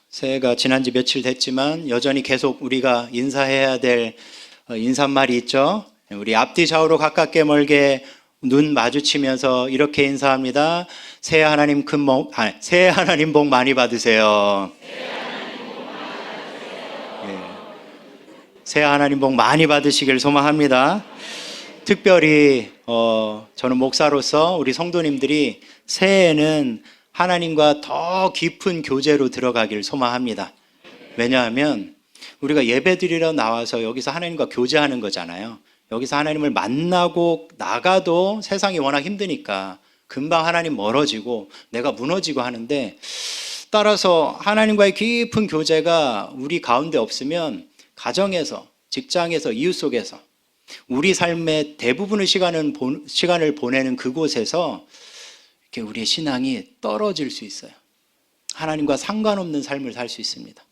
새해가 지난 지 며칠 됐지만 여전히 계속 우리가 인사해야 될 인사말이 있죠. 우리 앞뒤 좌우로 가깝게 멀게 눈 마주치면서 이렇게 인사합니다. 새해 하나님 새해 하나님 복 많이 받으세요. 새해 하나님 복 많이 받으시길 소망합니다. 특별히 저는 목사로서 우리 성도님들이 새해에는 하나님과 더 깊은 교제로 들어가길 소망합니다. 왜냐하면 우리가 예배드리러 나와서 여기서 하나님과 교제하는 거잖아요. 여기서 하나님을 만나고 나가도 세상이 워낙 힘드니까 금방 하나님 멀어지고 내가 무너지고 하는데, 따라서 하나님과의 깊은 교제가 우리 가운데 없으면 가정에서, 직장에서, 이웃 속에서 우리 삶의 대부분의 시간을 보내는 그곳에서 이렇게 우리의 신앙이 떨어질 수 있어요. 하나님과 상관없는 삶을 살 수 있습니다.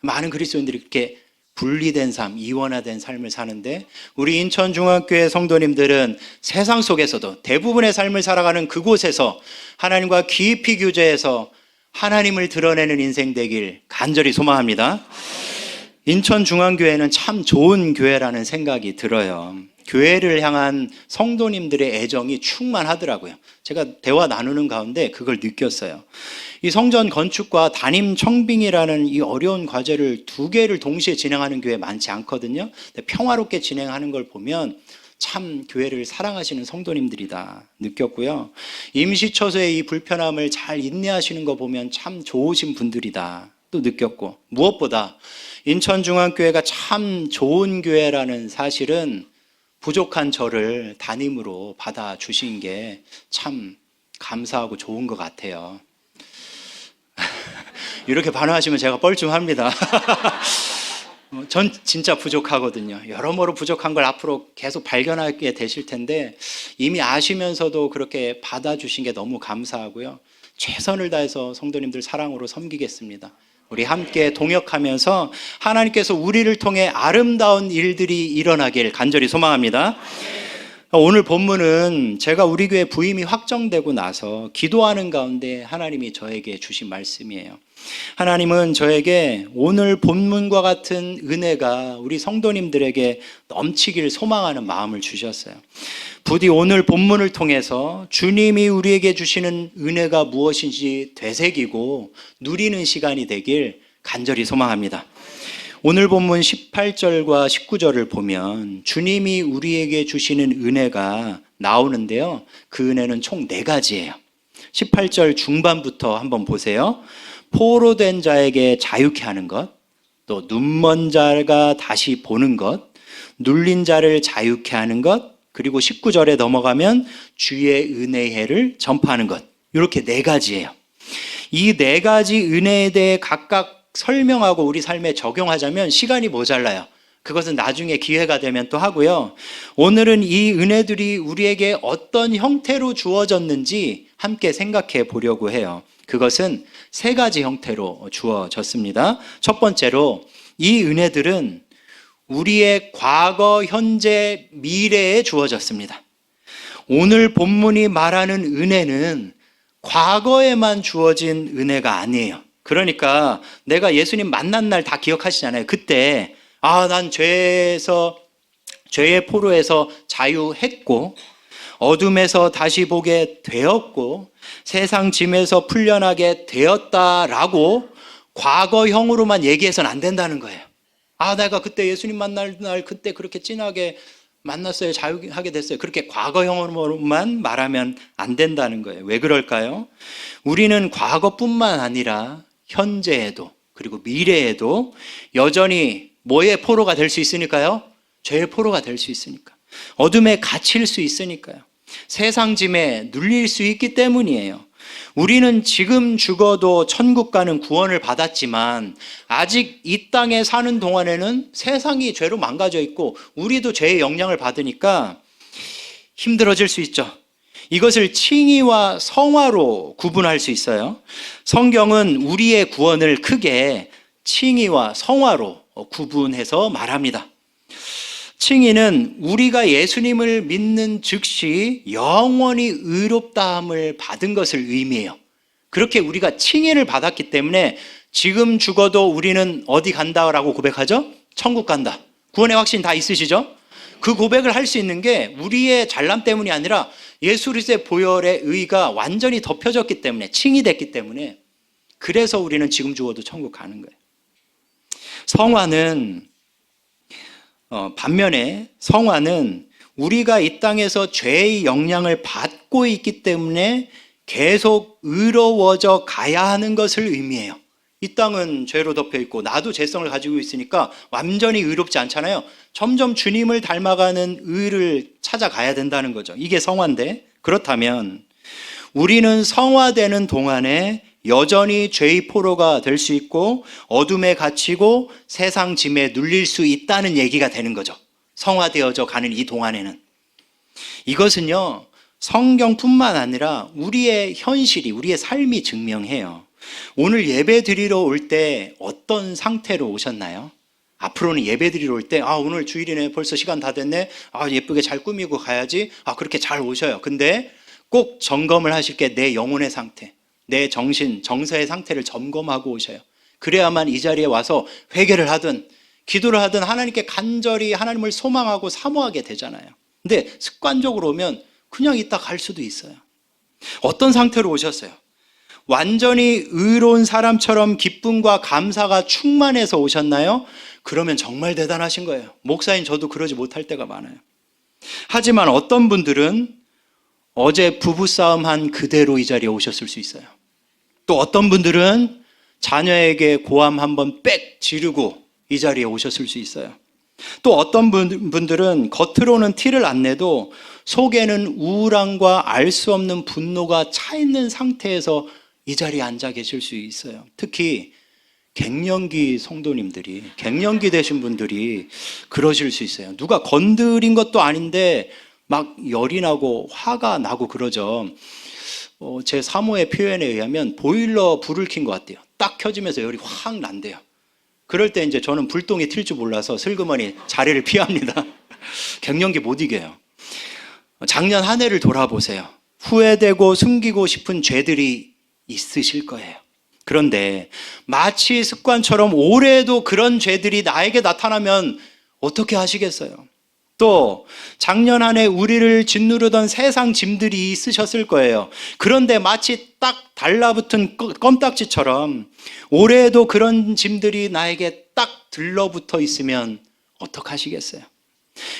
많은 그리스도인들이 이렇게 분리된 삶, 이원화된 삶을 사는데, 우리 인천중앙교회 성도님들은 세상 속에서도 대부분의 삶을 살아가는 그곳에서 하나님과 깊이 교제해서 하나님을 드러내는 인생 되길 간절히 소망합니다. 인천중앙교회는 참 좋은 교회라는 생각이 들어요. 교회를 향한 성도님들의 애정이 충만하더라고요. 제가 대화 나누는 가운데 그걸 느꼈어요. 이 성전 건축과 담임 청빙이라는 이 어려운 과제를 두 개를 동시에 진행하는 교회 많지 않거든요. 근데 평화롭게 진행하는 걸 보면 참 교회를 사랑하시는 성도님들이다 느꼈고요. 임시처소의 이 불편함을 잘 인내하시는 거 보면 참 좋으신 분들이다 또 느꼈고, 무엇보다 인천중앙교회가 참 좋은 교회라는 사실은 부족한 저를 담임으로 받아주신 게 참 감사하고 좋은 것 같아요. 이렇게 반응하시면 제가 뻘쭘합니다. 전 진짜 부족하거든요. 여러모로 부족한 걸 앞으로 계속 발견하게 되실 텐데, 이미 아시면서도 그렇게 받아주신 게 너무 감사하고요. 최선을 다해서 성도님들 사랑으로 섬기겠습니다. 우리 함께 동역하면서 하나님께서 우리를 통해 아름다운 일들이 일어나길 간절히 소망합니다. 오늘 본문은 제가 우리 교회 부임이 확정되고 나서 기도하는 가운데 하나님이 저에게 주신 말씀이에요. 하나님은 저에게 오늘 본문과 같은 은혜가 우리 성도님들에게 넘치길 소망하는 마음을 주셨어요. 부디 오늘 본문을 통해서 주님이 우리에게 주시는 은혜가 무엇인지 되새기고 누리는 시간이 되길 간절히 소망합니다. 오늘 본문 18절과 19절을 보면 주님이 우리에게 주시는 은혜가 나오는데요. 그 은혜는 총 4가지예요. 18절 중반부터 한번 보세요. 포로된 자에게 자유케 하는 것, 또 눈먼 자가 다시 보는 것, 눌린 자를 자유케 하는 것, 그리고 19절에 넘어가면 주의 은혜의 해를 전파하는 것. 이렇게 4가지예요. 이 4가지 은혜에 대해 각각 설명하고 우리 삶에 적용하자면 시간이 모자라요. 그것은 나중에 기회가 되면 또 하고요. 오늘은 이 은혜들이 우리에게 어떤 형태로 주어졌는지 함께 생각해 보려고 해요. 그것은 3가지 형태로 주어졌습니다. 첫 번째로, 이 은혜들은 우리의 과거, 현재, 미래에 주어졌습니다. 오늘 본문이 말하는 은혜는 과거에만 주어진 은혜가 아니에요. 그러니까 내가 예수님 만난 날 다 기억하시잖아요. 그때 난 죄의 포로에서 자유했고, 어둠에서 다시 보게 되었고, 세상 짐에서 풀려나게 되었다라고 과거형으로만 얘기해서는 안 된다는 거예요. 내가 그때 예수님 만날 날 그때 그렇게 진하게 만났어요. 자유하게 됐어요. 그렇게 과거형으로만 말하면 안 된다는 거예요. 왜 그럴까요? 우리는 과거뿐만 아니라 현재에도 그리고 미래에도 여전히 뭐의 포로가 될 수 있으니까요? 죄의 포로가 될 수 있으니까. 어둠에 갇힐 수 있으니까요. 세상 짐에 눌릴 수 있기 때문이에요. 우리는 지금 죽어도 천국 가는 구원을 받았지만 아직 이 땅에 사는 동안에는 세상이 죄로 망가져 있고 우리도 죄의 영향을 받으니까 힘들어질 수 있죠. 이것을 칭의와 성화로 구분할 수 있어요. 성경은 우리의 구원을 크게 칭의와 성화로 구분해서 말합니다. 칭의는 우리가 예수님을 믿는 즉시 영원히 의롭다함을 받은 것을 의미해요. 그렇게 우리가 칭의를 받았기 때문에 지금 죽어도 우리는 어디 간다라고 고백하죠? 천국 간다. 구원의 확신 다 있으시죠? 그 고백을 할 수 있는 게 우리의 잘남 때문이 아니라 예수 그리스도의 보혈의 의가 완전히 덮여졌기 때문에, 칭이 됐기 때문에, 그래서 우리는 지금 죽어도 천국 가는 거예요. 반면에 성화는 우리가 이 땅에서 죄의 영향을 받고 있기 때문에 계속 의로워져 가야 하는 것을 의미해요. 이 땅은 죄로 덮여 있고 나도 죄성을 가지고 있으니까 완전히 의롭지 않잖아요. 점점 주님을 닮아가는 의를 찾아가야 된다는 거죠. 이게 성화인데, 그렇다면 우리는 성화되는 동안에 여전히 죄의 포로가 될 수 있고 어둠에 갇히고 세상 짐에 눌릴 수 있다는 얘기가 되는 거죠. 성화되어져 가는 이 동안에는. 이것은요, 성경뿐만 아니라 우리의 현실이, 우리의 삶이 증명해요. 오늘 예배 드리러 올 때 어떤 상태로 오셨나요? 앞으로는 예배 드리러 올 때, 오늘 주일이네, 벌써 시간 다 됐네, 예쁘게 잘 꾸미고 가야지, 그렇게 잘 오셔요. 근데 꼭 점검을 하실 게 내 영혼의 상태, 내 정신, 정서의 상태를 점검하고 오셔요. 그래야만 이 자리에 와서 회개를 하든 기도를 하든 하나님께 간절히 하나님을 소망하고 사모하게 되잖아요. 근데 습관적으로 오면 그냥 있다 갈 수도 있어요. 어떤 상태로 오셨어요? 완전히 의로운 사람처럼 기쁨과 감사가 충만해서 오셨나요? 그러면 정말 대단하신 거예요. 목사인 저도 그러지 못할 때가 많아요. 하지만 어떤 분들은 어제 부부싸움 한 그대로 이 자리에 오셨을 수 있어요. 또 어떤 분들은 자녀에게 고함 한번 빽 지르고 이 자리에 오셨을 수 있어요. 또 어떤 분들은 겉으로는 티를 안 내도 속에는 우울함과 알 수 없는 분노가 차 있는 상태에서 이 자리에 앉아 계실 수 있어요. 특히 갱년기 성도님들이, 갱년기 되신 분들이 그러실 수 있어요. 누가 건드린 것도 아닌데 막 열이 나고 화가 나고 그러죠. 제 사모의 표현에 의하면 보일러 불을 킨 것 같대요. 딱 켜지면서 열이 확 난대요. 그럴 때 이제 저는 불똥이 튈 줄 몰라서 슬그머니 자리를 피합니다. 갱년기 못 이겨요. 작년 한 해를 돌아보세요. 후회되고 숨기고 싶은 죄들이 있으실 거예요. 그런데 마치 습관처럼 올해도 그런 죄들이 나에게 나타나면 어떻게 하시겠어요? 또 작년 한 해 우리를 짓누르던 세상 짐들이 있으셨을 거예요. 그런데 마치 딱 달라붙은 껌딱지처럼 올해에도 그런 짐들이 나에게 딱 들러붙어 있으면 어떡하시겠어요?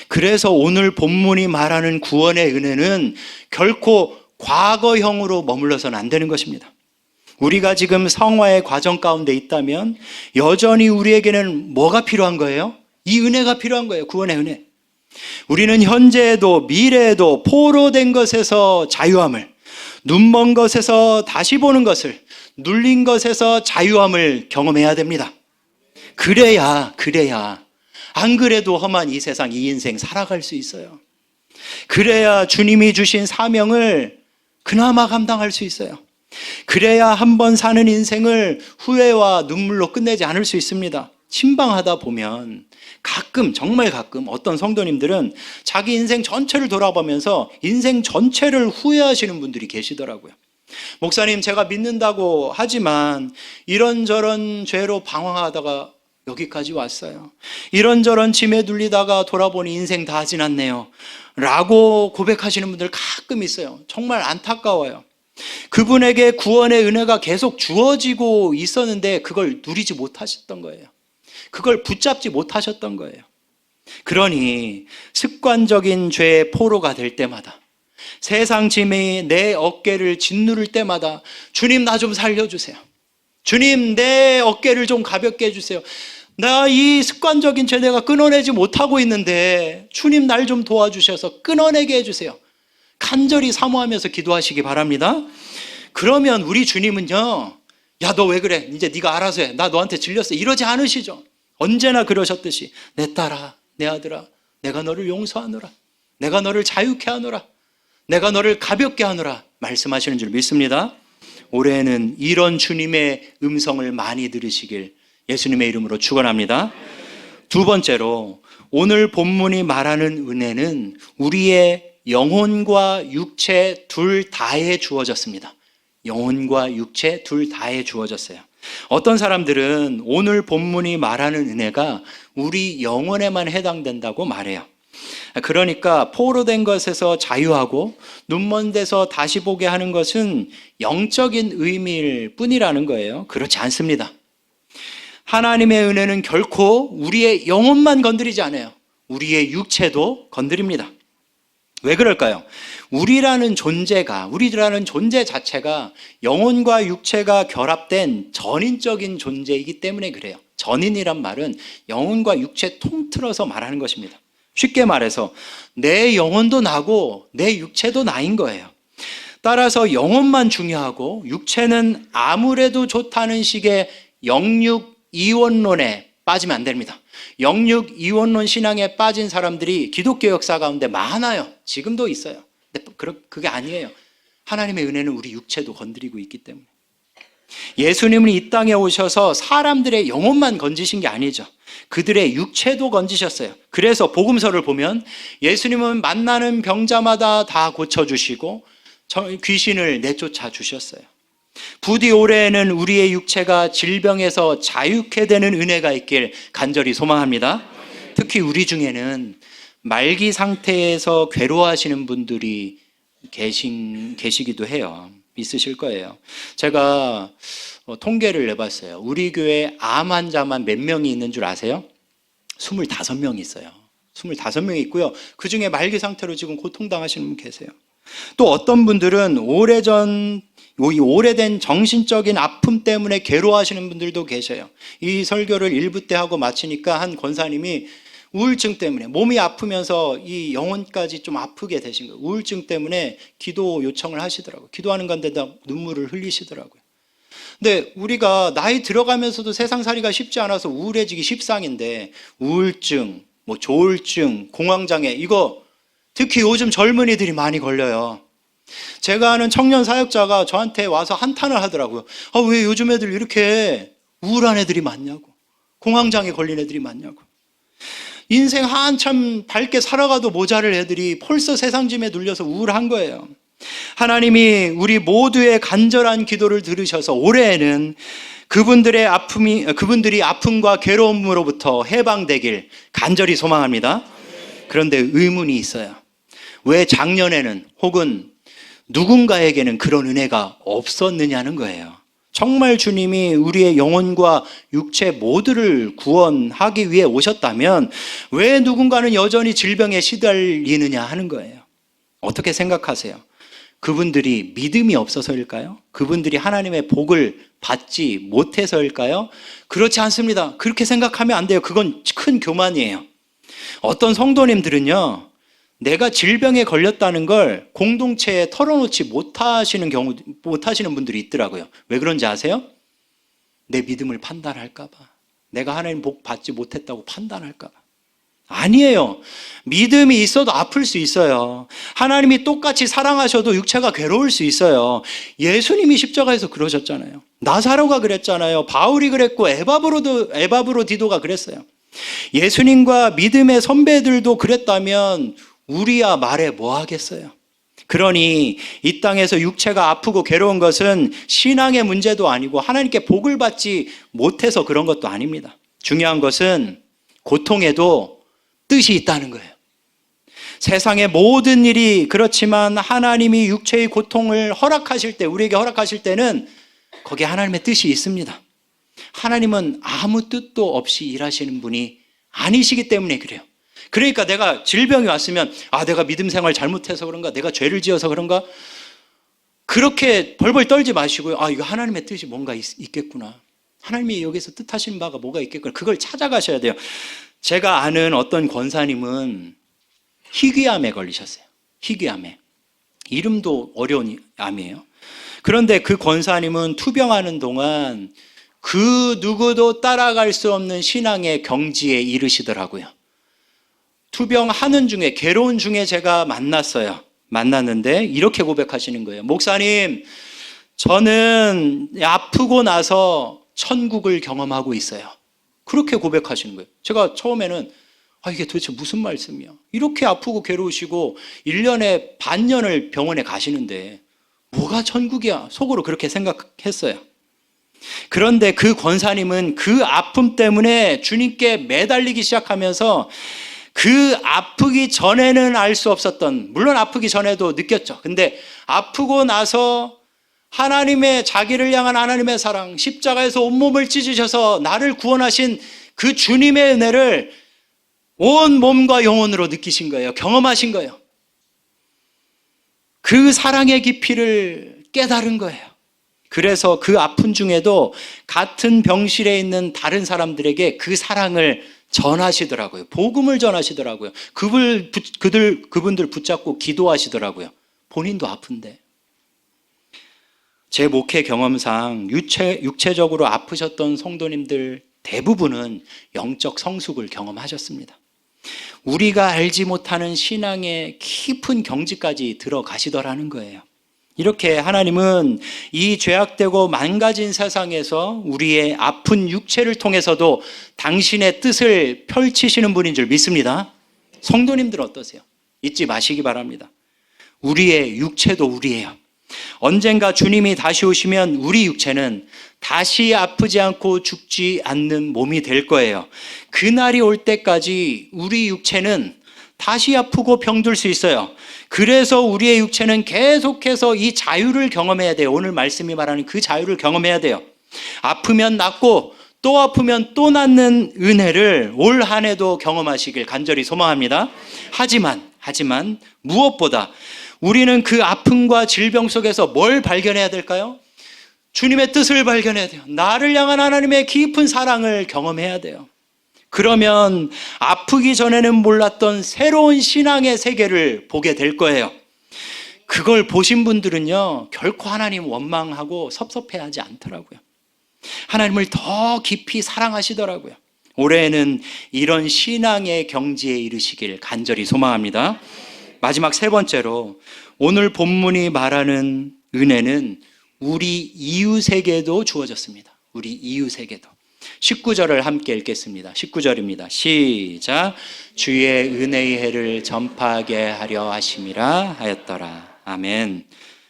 그래서 오늘 본문이 말하는 구원의 은혜는 결코 과거형으로 머물러서는 안 되는 것입니다. 우리가 지금 성화의 과정 가운데 있다면 여전히 우리에게는 뭐가 필요한 거예요? 이 은혜가 필요한 거예요. 구원의 은혜. 우리는 현재에도 미래에도 포로된 것에서 자유함을, 눈먼 것에서 다시 보는 것을, 눌린 것에서 자유함을 경험해야 됩니다. 그래야 안 그래도 험한 이 세상, 이 인생 살아갈 수 있어요. 그래야 주님이 주신 사명을 그나마 감당할 수 있어요. 그래야 한번 사는 인생을 후회와 눈물로 끝내지 않을 수 있습니다. 신방하다 보면 정말 가끔 어떤 성도님들은 자기 인생 전체를 돌아보면서 인생 전체를 후회하시는 분들이 계시더라고요. 목사님, 제가 믿는다고 하지만 이런저런 죄로 방황하다가 여기까지 왔어요. 이런저런 짐에 눌리다가 돌아보니 인생 다 지났네요 라고 고백하시는 분들 가끔 있어요. 정말 안타까워요. 그분에게 구원의 은혜가 계속 주어지고 있었는데 그걸 누리지 못하셨던 거예요. 그걸 붙잡지 못하셨던 거예요. 그러니 습관적인 죄의 포로가 될 때마다, 세상 짐이 내 어깨를 짓누를 때마다 주님, 나 좀 살려주세요. 주님, 내 어깨를 좀 가볍게 해주세요. 나 이 습관적인 죄 내가 끊어내지 못하고 있는데 주님, 날 좀 도와주셔서 끊어내게 해주세요. 간절히 사모하면서 기도하시기 바랍니다. 그러면 우리 주님은요, 야, 너 왜 그래? 이제 네가 알아서 해. 나 너한테 질렸어. 이러지 않으시죠. 언제나 그러셨듯이 내 딸아, 내 아들아, 내가 너를 용서하노라. 내가 너를 자유케 하노라. 내가 너를 가볍게 하노라 말씀하시는 줄 믿습니다. 올해는 이런 주님의 음성을 많이 들으시길 예수님의 이름으로 축원합니다. 두 번째로, 오늘 본문이 말하는 은혜는 우리의 영혼과 육체 둘 다에 주어졌습니다. 영혼과 육체 둘 다에 주어졌어요. 어떤 사람들은 오늘 본문이 말하는 은혜가 우리 영혼에만 해당된다고 말해요. 그러니까 포로된 것에서 자유하고 눈먼 데서 다시 보게 하는 것은 영적인 의미일 뿐이라는 거예요. 그렇지 않습니다. 하나님의 은혜는 결코 우리의 영혼만 건드리지 않아요. 우리의 육체도 건드립니다. 왜 그럴까요? 우리라는 존재 자체가 영혼과 육체가 결합된 전인적인 존재이기 때문에 그래요. 전인이란 말은 영혼과 육체 통틀어서 말하는 것입니다. 쉽게 말해서 내 영혼도 나고 내 육체도 나인 거예요. 따라서 영혼만 중요하고 육체는 아무래도 좋다는 식의 영육 이원론에 빠지면 안 됩니다. 영육 이원론 신앙에 빠진 사람들이 기독교 역사 가운데 많아요. 지금도 있어요. 근데 그게 아니에요. 하나님의 은혜는 우리 육체도 건드리고 있기 때문에. 예수님은 이 땅에 오셔서 사람들의 영혼만 건지신 게 아니죠. 그들의 육체도 건지셨어요. 그래서 복음서를 보면 예수님은 만나는 병자마다 다 고쳐주시고 귀신을 내쫓아 주셨어요. 부디 올해에는 우리의 육체가 질병에서 자유케 되는 은혜가 있길 간절히 소망합니다. 특히 우리 중에는 말기 상태에서 괴로워하시는 분들이 계시기도 해요. 있으실 거예요. 제가 통계를 내봤어요. 우리 교회 암 환자만 몇 명이 있는 줄 아세요? 25명이 있어요. 25명이 있고요. 그 중에 말기 상태로 지금 고통당하시는 분 계세요. 또 어떤 분들은 오래된 정신적인 아픔 때문에 괴로워하시는 분들도 계셔요. 이 설교를 1부 때 하고 마치니까 한 권사님이 우울증 때문에 몸이 아프면서 이 영혼까지 좀 아프게 되신 거예요. 우울증 때문에 기도 요청을 하시더라고요. 기도하는 건데다 눈물을 흘리시더라고요. 근데 우리가 나이 들어가면서도 세상살이가 쉽지 않아서 우울해지기 십상인데 우울증, 조울증, 공황장애 이거 특히 요즘 젊은이들이 많이 걸려요. 제가 아는 청년 사역자가 저한테 와서 한탄을 하더라고요. 왜 요즘 애들 이렇게 우울한 애들이 많냐고. 공황장애 걸린 애들이 많냐고. 인생 한참 밝게 살아가도 모자랄 애들이 벌써 세상짐에 눌려서 우울한 거예요. 하나님이 우리 모두의 간절한 기도를 들으셔서 올해에는 그분들이 아픔과 괴로움으로부터 해방되길 간절히 소망합니다. 그런데 의문이 있어요. 왜 작년에는 혹은 누군가에게는 그런 은혜가 없었느냐는 거예요. 정말 주님이 우리의 영혼과 육체 모두를 구원하기 위해 오셨다면 왜 누군가는 여전히 질병에 시달리느냐 하는 거예요. 어떻게 생각하세요? 그분들이 믿음이 없어서일까요? 그분들이 하나님의 복을 받지 못해서일까요? 그렇지 않습니다. 그렇게 생각하면 안 돼요. 그건 큰 교만이에요. 어떤 성도님들은요, 내가 질병에 걸렸다는 걸 공동체에 털어놓지 못하시는 분들이 있더라고요. 왜 그런지 아세요? 내 믿음을 판단할까봐. 내가 하나님 복 받지 못했다고 판단할까봐. 아니에요. 믿음이 있어도 아플 수 있어요. 하나님이 똑같이 사랑하셔도 육체가 괴로울 수 있어요. 예수님이 십자가에서 그러셨잖아요. 나사로가 그랬잖아요. 바울이 그랬고 에바브로디도가 그랬어요. 예수님과 믿음의 선배들도 그랬다면 우리야 말해 뭐 하겠어요? 그러니 이 땅에서 육체가 아프고 괴로운 것은 신앙의 문제도 아니고 하나님께 복을 받지 못해서 그런 것도 아닙니다. 중요한 것은 고통에도 뜻이 있다는 거예요. 세상의 모든 일이 그렇지만 하나님이 육체의 고통을 허락하실 때, 우리에게 허락하실 때는 거기에 하나님의 뜻이 있습니다. 하나님은 아무 뜻도 없이 일하시는 분이 아니시기 때문에 그래요. 그러니까 내가 질병이 왔으면 내가 믿음 생활 잘못해서 그런가, 내가 죄를 지어서 그런가, 그렇게 벌벌 떨지 마시고요. 이거 하나님의 뜻이 뭔가 있겠구나. 하나님이 여기서 뜻하시는 바가 뭐가 있겠구나. 그걸 찾아가셔야 돼요. 제가 아는 어떤 권사님은 희귀암에 걸리셨어요. 희귀암에. 이름도 어려운 암이에요. 그런데 그 권사님은 투병하는 동안 그 누구도 따라갈 수 없는 신앙의 경지에 이르시더라고요. 투병하는 중에, 괴로운 중에 제가 만났는데 이렇게 고백하시는 거예요. 목사님, 저는 아프고 나서 천국을 경험하고 있어요. 그렇게 고백하시는 거예요. 제가 처음에는 이게 도대체 무슨 말씀이야. 이렇게 아프고 괴로우시고 1년에 반년을 병원에 가시는데 뭐가 천국이야. 속으로 그렇게 생각했어요. 그런데 그 권사님은 그 아픔 때문에 주님께 매달리기 시작하면서 그 아프기 전에는 알 수 없었던, 물론 아프기 전에도 느꼈죠. 근데 아프고 나서 하나님의, 자기를 향한 하나님의 사랑, 십자가에서 온몸을 찢으셔서 나를 구원하신 그 주님의 은혜를 온 몸과 영혼으로 느끼신 거예요. 경험하신 거예요. 그 사랑의 깊이를 깨달은 거예요. 그래서 그 아픔 중에도 같은 병실에 있는 다른 사람들에게 그 사랑을 전하시더라고요. 복음을 전하시더라고요. 그분들 붙잡고 기도하시더라고요. 본인도 아픈데. 제 목회 경험상 육체적으로 아프셨던 성도님들 대부분은 영적 성숙을 경험하셨습니다. 우리가 알지 못하는 신앙의 깊은 경지까지 들어가시더라는 거예요. 이렇게 하나님은 이 죄악되고 망가진 세상에서 우리의 아픈 육체를 통해서도 당신의 뜻을 펼치시는 분인 줄 믿습니다. 성도님들 어떠세요? 잊지 마시기 바랍니다. 우리의 육체도 우리예요. 언젠가 주님이 다시 오시면 우리 육체는 다시 아프지 않고 죽지 않는 몸이 될 거예요. 그날이 올 때까지 우리 육체는 다시 아프고 병들 수 있어요. 그래서 우리의 육체는 계속해서 이 자유를 경험해야 돼요. 오늘 말씀이 말하는 그 자유를 경험해야 돼요. 아프면 낫고 또 아프면 또 낫는 은혜를 올 한 해도 경험하시길 간절히 소망합니다. 하지만 무엇보다 우리는 그 아픔과 질병 속에서 뭘 발견해야 될까요? 주님의 뜻을 발견해야 돼요. 나를 향한 하나님의 깊은 사랑을 경험해야 돼요. 그러면 아프기 전에는 몰랐던 새로운 신앙의 세계를 보게 될 거예요. 그걸 보신 분들은요, 결코 하나님 원망하고 섭섭해하지 않더라고요. 하나님을 더 깊이 사랑하시더라고요. 올해는 이런 신앙의 경지에 이르시길 간절히 소망합니다. 마지막 세 번째로, 오늘 본문이 말하는 은혜는 우리 이웃에게도 주어졌습니다. 우리 이웃에게도. 19절을 함께 읽겠습니다. 19절입니다. 시작. 주의 은혜의 해를 전파하게 하려 하심이라 하였더라. 아멘.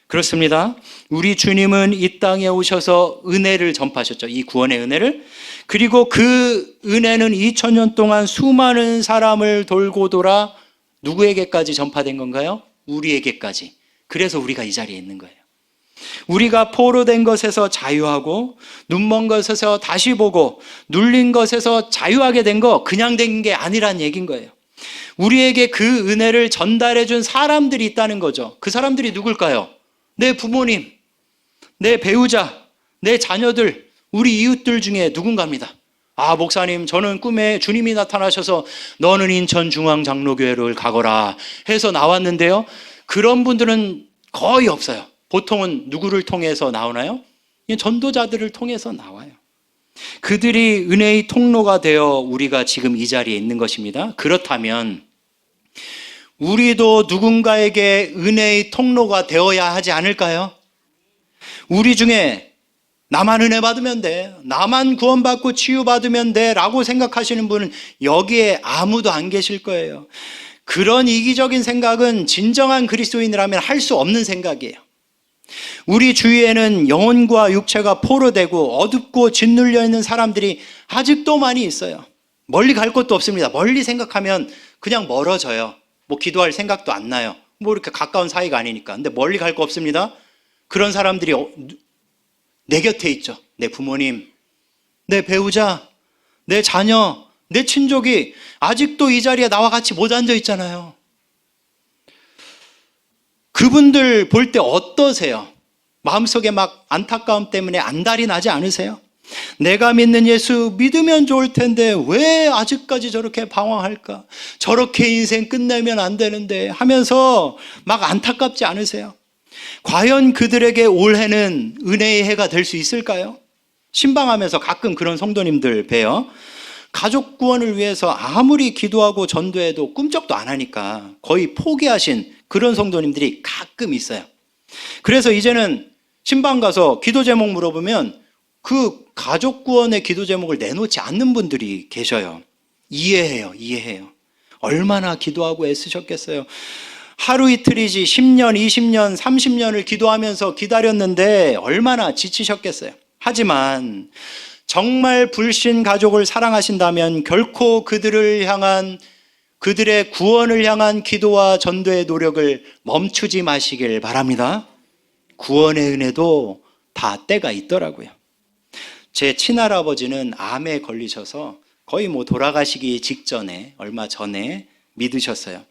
그렇습니다. 우리 주님은 이 땅에 오셔서 은혜를 전파하셨죠. 이 구원의 은혜를. 그리고 그 은혜는 2000년 동안 수많은 사람을 돌고 돌아 누구에게까지 전파된 건가요? 우리에게까지. 그래서 우리가 이 자리에 있는 거예요. 우리가 포로된 것에서 자유하고 눈먼 것에서 다시 보고 눌린 것에서 자유하게 된 거 그냥 된 게 아니란 얘기인 거예요. 우리에게 그 은혜를 전달해 준 사람들이 있다는 거죠. 그 사람들이 누굴까요? 내 부모님, 내 배우자, 내 자녀들, 우리 이웃들 중에 누군가입니다. 아, 목사님, 저는 꿈에 주님이 나타나셔서 너는 인천중앙장로교회를 가거라 해서 나왔는데요. 그런 분들은 거의 없어요. 보통은 누구를 통해서 나오나요? 전도자들을 통해서 나와요. 그들이 은혜의 통로가 되어 우리가 지금 이 자리에 있는 것입니다. 그렇다면 우리도 누군가에게 은혜의 통로가 되어야 하지 않을까요? 우리 중에 나만 은혜 받으면 돼, 나만 구원받고 치유받으면 돼 라고 생각하시는 분은 여기에 아무도 안 계실 거예요. 그런 이기적인 생각은 진정한 그리스도인이라면 할 수 없는 생각이에요. 우리 주위에는 영혼과 육체가 포로되고 어둡고 짓눌려 있는 사람들이 아직도 많이 있어요. 멀리 갈 곳도 없습니다. 멀리 생각하면 그냥 멀어져요. 뭐 기도할 생각도 안 나요. 뭐 이렇게 가까운 사이가 아니니까. 근데 멀리 갈 거 없습니다. 그런 사람들이 내 곁에 있죠. 내 부모님, 내 배우자, 내 자녀, 내 친족이 아직도 이 자리에 나와 같이 못 앉아 있잖아요. 그분들 볼 때 어떠세요? 마음속에 막 안타까움 때문에 안달이 나지 않으세요? 내가 믿는 예수 믿으면 좋을 텐데 왜 아직까지 저렇게 방황할까? 저렇게 인생 끝내면 안 되는데 하면서 막 안타깝지 않으세요? 과연 그들에게 올해는 은혜의 해가 될 수 있을까요? 신방하면서 가끔 그런 성도님들 봬요. 가족 구원을 위해서 아무리 기도하고 전도해도 꿈쩍도 안 하니까 거의 포기하신 그런 성도님들이 가끔 있어요. 그래서 이제는 신방 가서 기도 제목 물어보면 그 가족 구원의 기도 제목을 내놓지 않는 분들이 계셔요. 이해해요. 얼마나 기도하고 애쓰셨겠어요. 하루 이틀이지 10년, 20년, 30년을 기도하면서 기다렸는데 얼마나 지치셨겠어요. 하지만 정말 불신 가족을 사랑하신다면 결코 그들을 향한, 그들의 구원을 향한 기도와 전도의 노력을 멈추지 마시길 바랍니다. 구원의 은혜도 다 때가 있더라고요. 제 친할아버지는 암에 걸리셔서 거의 돌아가시기 직전에, 얼마 전에 믿으셨어요.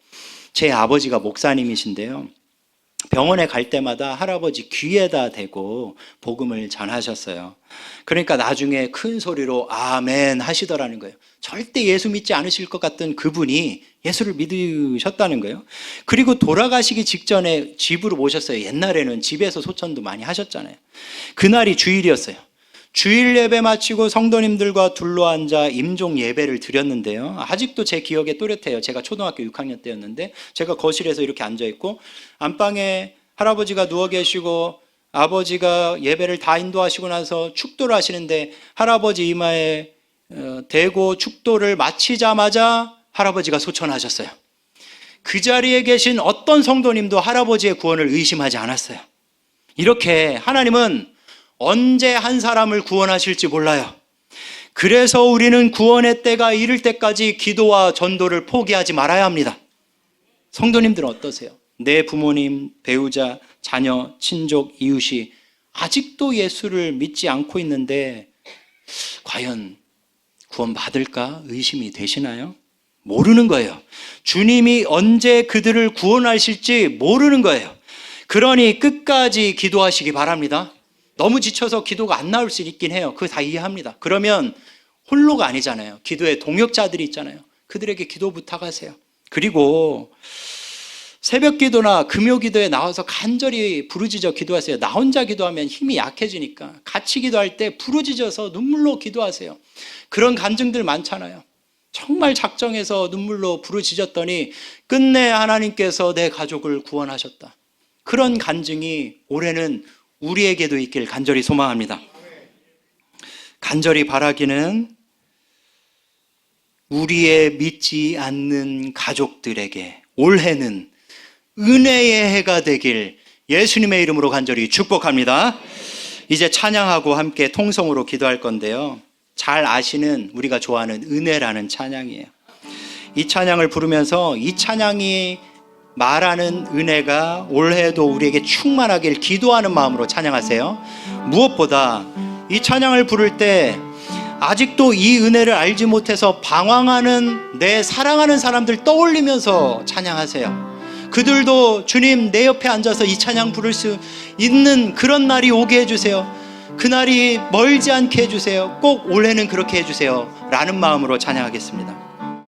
제 아버지가 목사님이신데요, 병원에 갈 때마다 할아버지 귀에다 대고 복음을 전하셨어요. 그러니까 나중에 큰 소리로 아멘 하시더라는 거예요. 절대 예수 믿지 않으실 것 같던 그분이 예수를 믿으셨다는 거예요. 그리고 돌아가시기 직전에 집으로 모셨어요. 옛날에는 집에서 소천도 많이 하셨잖아요. 그날이 주일이었어요. 주일 예배 마치고 성도님들과 둘러앉아 임종 예배를 드렸는데요, 아직도 제 기억에 또렷해요. 제가 초등학교 6학년 때였는데 제가 거실에서 이렇게 앉아있고 안방에 할아버지가 누워 계시고 아버지가 예배를 다 인도하시고 나서 축도를 하시는데 할아버지 이마에 대고 축도를 마치자마자 할아버지가 소천하셨어요. 그 자리에 계신 어떤 성도님도 할아버지의 구원을 의심하지 않았어요. 이렇게 하나님은 언제 한 사람을 구원하실지 몰라요. 그래서 우리는 구원의 때가 이를 때까지 기도와 전도를 포기하지 말아야 합니다. 성도님들은 어떠세요? 내 부모님, 배우자, 자녀, 친족, 이웃이 아직도 예수를 믿지 않고 있는데 과연 구원 받을까 의심이 되시나요? 모르는 거예요. 주님이 언제 그들을 구원하실지 모르는 거예요. 그러니 끝까지 기도하시기 바랍니다. 너무 지쳐서 기도가 안 나올 수 있긴 해요. 그거 다 이해합니다. 그러면 홀로가 아니잖아요. 기도의 동역자들이 있잖아요. 그들에게 기도 부탁하세요. 그리고 새벽 기도나 금요 기도에 나와서 간절히 부르짖어 기도하세요. 나 혼자 기도하면 힘이 약해지니까 같이 기도할 때 부르짖어서 눈물로 기도하세요. 그런 간증들 많잖아요. 정말 작정해서 눈물로 부르짖었더니 끝내 하나님께서 내 가족을 구원하셨다. 그런 간증이 올해는 우리에게도 있길 간절히 소망합니다. 간절히 바라기는 우리의 믿지 않는 가족들에게 올해는 은혜의 해가 되길 예수님의 이름으로 간절히 축복합니다. 이제 찬양하고 함께 통성으로 기도할 건데요, 잘 아시는, 우리가 좋아하는 은혜라는 찬양이에요. 이 찬양을 부르면서 이 찬양이 말하는 은혜가 올해도 우리에게 충만하길 기도하는 마음으로 찬양하세요. 무엇보다 이 찬양을 부를 때 아직도 이 은혜를 알지 못해서 방황하는 내 사랑하는 사람들 떠올리면서 찬양하세요. 그들도 주님 내 옆에 앉아서 이 찬양 부를 수 있는 그런 날이 오게 해주세요. 그날이 멀지 않게 해주세요. 꼭 올해는 그렇게 해주세요 라는 마음으로 찬양하겠습니다.